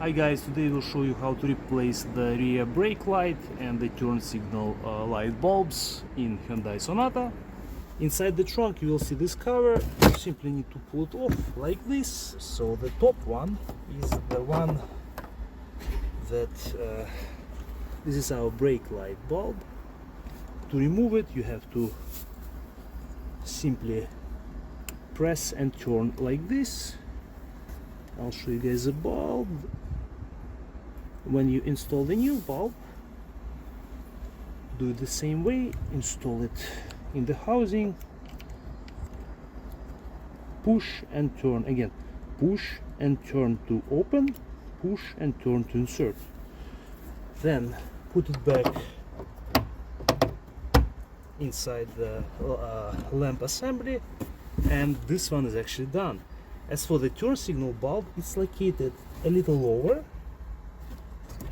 Hi guys, today we'll show you how to replace the rear brake light and the turn signal light bulbs in Hyundai Sonata. Inside the trunk you will see this cover. You simply need to pull it off like this. So the top one is the one that this is our brake light bulb. To remove it you have to simply press and turn like this. I'll show you guys the bulb. When you install the new bulb, do it the same way, install it in the housing, push and turn again, push and turn to open, push and turn to insert, then put it back inside the lamp assembly, and this one is actually done. As for the turn signal bulb, it's located a little lower,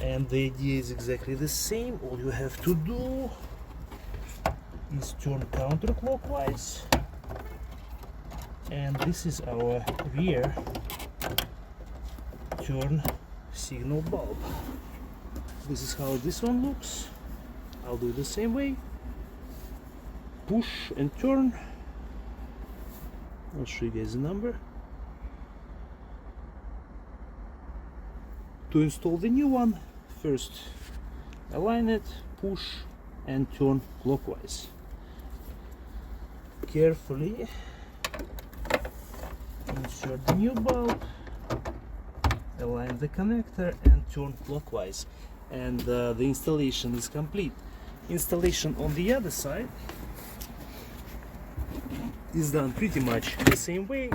and the idea is exactly the same. All you have to do is turn counterclockwise, and this is our rear turn signal bulb. This is how this one looks. I'll do it the same way, push and turn. I'll show you guys the number. To install the new one, first align it, push and turn clockwise. Carefully insert the new bulb, align the connector and turn clockwise, and the installation is complete. Installation on the other side is done pretty much the same way.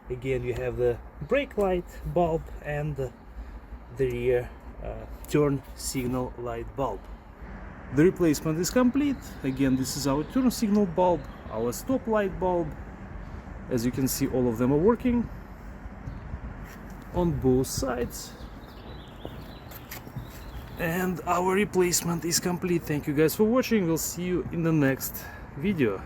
Again, you have the brake light bulb and the rear turn signal light bulb. The replacement is complete. Again, this is our turn signal bulb, our stop light bulb. As you can see, all of them are working on both sides, and our replacement is complete. Thank you guys for watching. We'll see you in the next video.